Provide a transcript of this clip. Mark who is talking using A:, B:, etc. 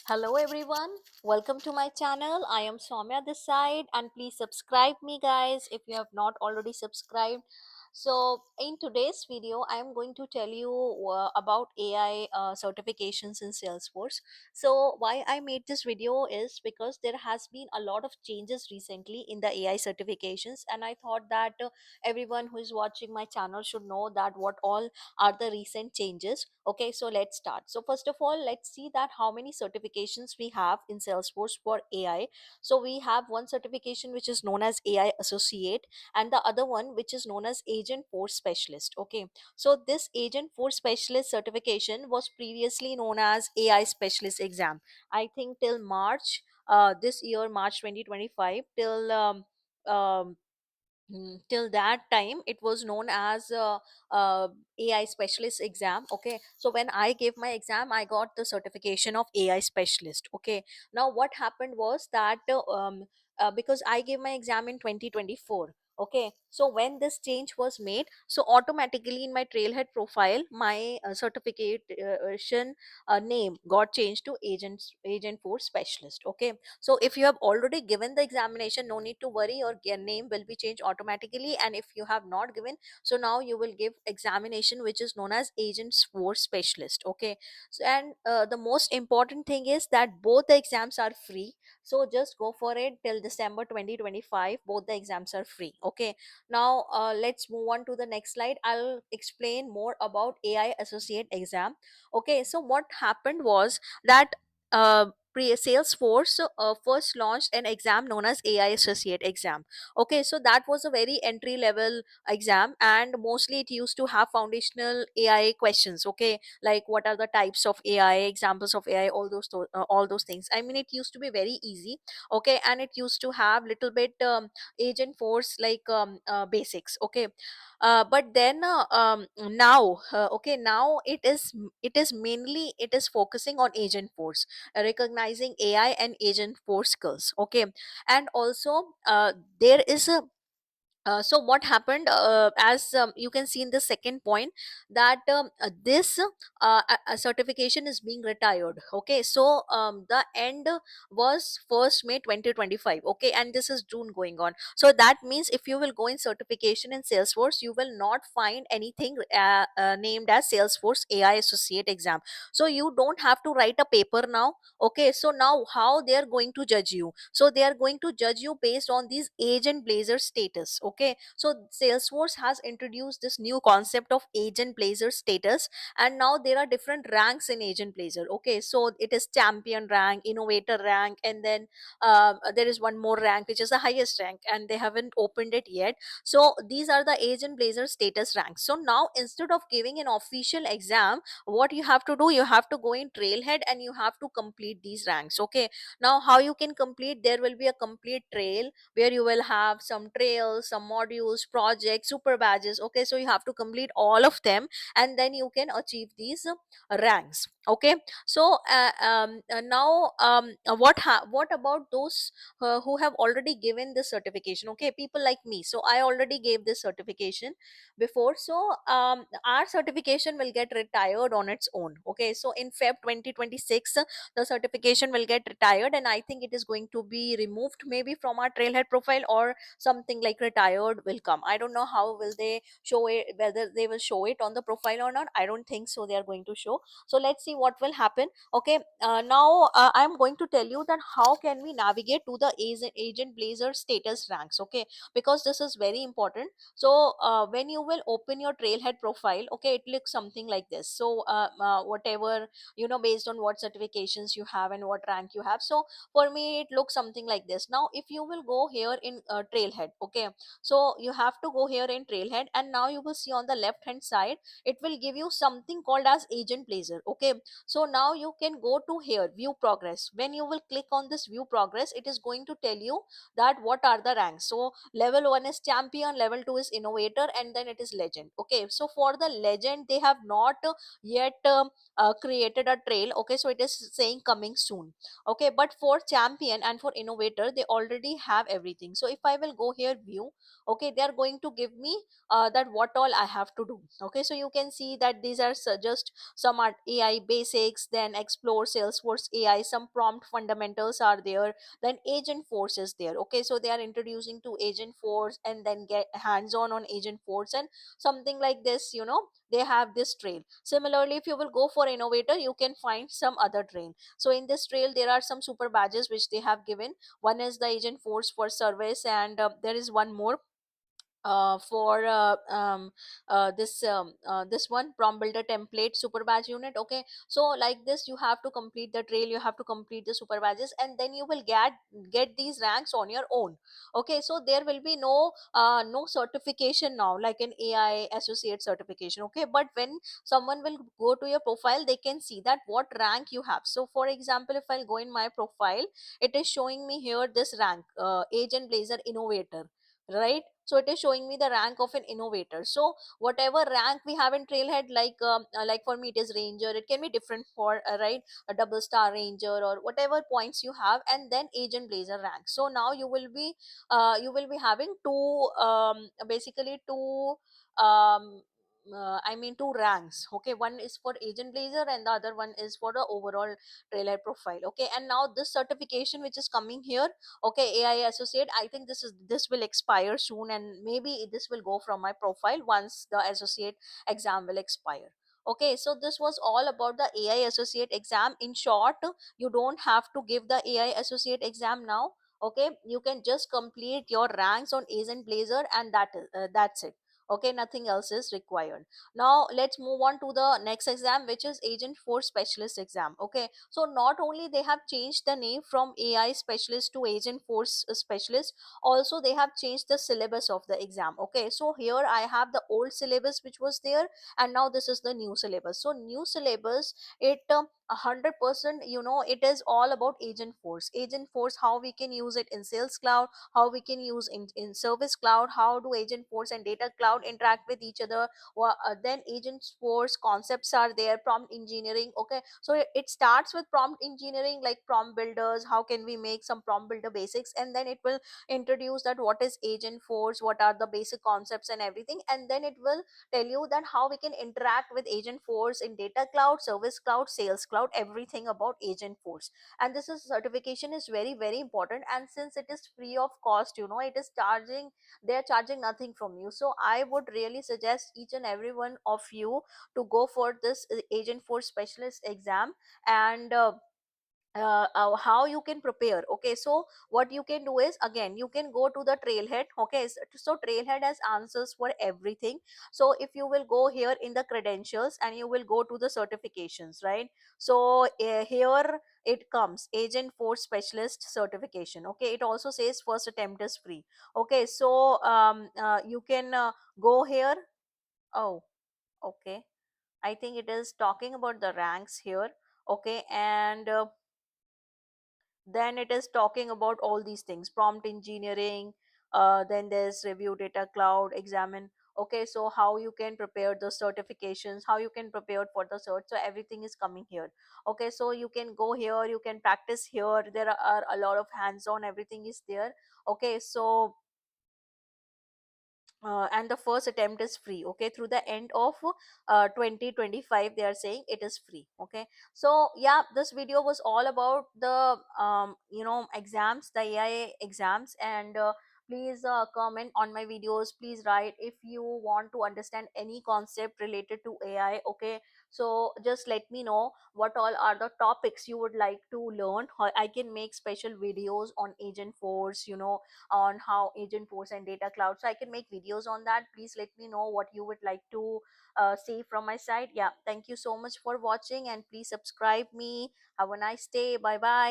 A: Hello everyone, welcome to my channel. I am Soumya this side and please subscribe me guys if you have not already subscribed. So in today's video I am going to tell you about AI certifications in Salesforce. So why I made this video is because there has been a lot of changes recently in the AI certifications, and I thought that everyone who is watching my channel should know that what all are the recent changes. Okay, so let's start. So first of all, let's see that how many certifications we have in Salesforce for AI. So we have one certification which is known as AI Associate, and the other one which is known as Agent Force Specialist. Okay, so this Agent Force Specialist certification was previously known as AI Specialist exam. I think till March this year, March 2025, till that time it was known as AI specialist exam. Okay, so when I gave my exam I got the certification of AI specialist. Okay, now what happened was that because I gave my exam in 2024. Okay, so when this change was made, so automatically in my trailhead profile my certification name got changed to agent force specialist. Okay, so if you have already given the examination, no need to worry, your name will be changed automatically. And if you have not given, so now you will give examination which is known as agents force specialist. Okay, so and the most important thing is that both the exams are free. So just go for it till December 2025. Both the exams are free. Okay, now let's move on to the next slide. I'll explain more about AI associate exam. Okay, so what happened was that Salesforce first launched an exam known as AI Associate exam. Okay, so that was a very entry level exam, and mostly it used to have foundational AI questions. Okay, like what are the types of AI, examples of AI, all those things. I mean, it used to be very easy. Okay, and it used to have little bit agent force like basics. Okay, but then now okay, now it is mainly it is focusing on agent force, recognizing AI and agent force skills. Okay, and also there is a so what happened, as you can see in the second point, that this a certification is being retired. Okay, so the end was 1st May 2025. Okay, and this is June going on. So that means if you will go in certification in Salesforce, you will not find anything named as Salesforce AI Associate exam. So you don't have to write a paper now. Okay, so now how they are going to judge you? So they are going to judge you based on these agent blazer status. Okay, so Salesforce has introduced this new concept of agent blazer status, and now there are different ranks in agent blazer. Okay, so it is champion rank, innovator rank, and then there is one more rank which is the highest rank, and they haven't opened it yet. So these are the agent blazer status ranks. So now instead of giving an official exam, what you have to do, you have to go in trailhead and you have to complete these ranks. Okay, now how you can complete? There will be a complete trail where you will have some trails, some modules, projects, super badges. Okay, so you have to complete all of them, and then you can achieve these ranks. Okay, so now what about those who have already given this certification? Okay, people like me, so I already gave this certification before. So our certification will get retired on its own. Okay, so in Feb 2026 the certification will get retired, and I think it is going to be removed maybe from our trailhead profile, or something like retired will come. I don't know how will they show it, whether they will show it on the profile or not. I don't think so they are going to show. So let's see what will happen. Okay, now I'm going to tell you that how can we navigate to the agent blazer status ranks. Okay, because this is very important. So when you will open your trailhead profile, okay, it looks something like this. So whatever, based on what certifications you have and what rank you have. So for me it looks something like this. Now if you will go here in trailhead. Okay, so you have to go here in trailhead, and now you will see on the left hand side it will give you something called as agent blazer. Okay, so now you can go to here, view progress. When you will click on this view progress, it is going to tell you that what are the ranks. So level 1 is champion, level 2 is innovator, and then it is legend. Okay, so for the legend they have not yet created a trail. Okay, so it is saying coming soon. Okay, but for champion and for innovator they already have everything. So if I will go here view, okay, they are going to give me that what all I have to do. Okay, so you can see that these are just some are AI basics, then explore Salesforce AI, some prompt fundamentals are there, then agent force is there. Okay, so they are introducing to agent force and then get hands on agent force and something like this, they have this trail. Similarly, if you will go for innovator, you can find some other trail. So in this trail there are some super badges which they have given. One is the agent force for service, and there is one more for this one prompt builder template super badge unit. Okay, so like this you have to complete the trail, you have to complete the super badges, and then you will get these ranks on your own. Okay, so there will be no certification now like an AI associate certification. Okay, but when someone will go to your profile, they can see that what rank you have. So for example, if I'll go in my profile, it is showing me here this rank, agent blazer innovator, right? So it is showing me the rank of an innovator. So whatever rank we have in trailhead, like for me it is ranger, it can be different for right, a double star ranger or whatever points you have, and then agent blazer rank. So now you will be having basically I mean two ranks. Okay, one is for agent blazer and the other one is for the overall trailhead profile. Okay, and now this certification which is coming here, okay, AI associate, I think this will expire soon, and maybe this will go from my profile once the associate exam will expire. Okay, so this was all about the AI associate exam. In short, you don't have to give the AI associate exam now. Okay, you can just complete your ranks on agent blazer, and that's it. Okay, nothing else is required. Now let's move on to the next exam, which is agent force specialist exam. Okay, so not only they have changed the name from AI specialist to agent force specialist, also they have changed the syllabus of the exam. Okay, so here I have the old syllabus which was there, and now this is the new syllabus. So new syllabus, it 100%, it is all about agent force. Agent force, how we can use it in sales cloud, how we can use in service cloud, how do agent force and data cloud interact with each other. Then agent force concepts are there, prompt engineering. Okay, so it starts with prompt engineering, like prompt builders, how can we make some prompt builder basics, and then it will introduce that what is agent force, what are the basic concepts and everything, and then it will tell you that how we can interact with agent force in data cloud, service cloud, sales cloud, everything about agent force. And this is certification is very very important, and since it is free of cost, it is charging, they're charging nothing from you. So I would really suggest each and every one of you to go for this agent force specialist exam. And how you can prepare. Okay, so what you can do is, again, you can go to the trailhead. Okay, so trailhead has answers for everything. So if you will go here in the credentials and you will go to the certifications, right? So here it comes agent force specialist certification. Okay, it also says first attempt is free. Okay, so you can go here. Oh, okay, I think it is talking about the ranks here. Okay, and then it is talking about all these things, prompt engineering, then there's review data cloud, examine. Okay, so how you can prepare the certifications, how you can prepare for the cert, so everything is coming here. Okay, so you can go here, you can practice here, there are a lot of hands on, everything is there. Okay, so and the first attempt is free. Okay, through the end of 2025 they are saying it is free. Okay, so yeah, this video was all about the exams, the AI exams. And please comment on my videos, please write if you want to understand any concept related to AI. Okay, so just let me know what all are the topics you would like to learn. I can make special videos on agent force, on how agent force and data cloud, so I can make videos on that. Please let me know what you would like to see from my side. Yeah, thank you so much for watching, and please subscribe me. Have a nice day. Bye bye.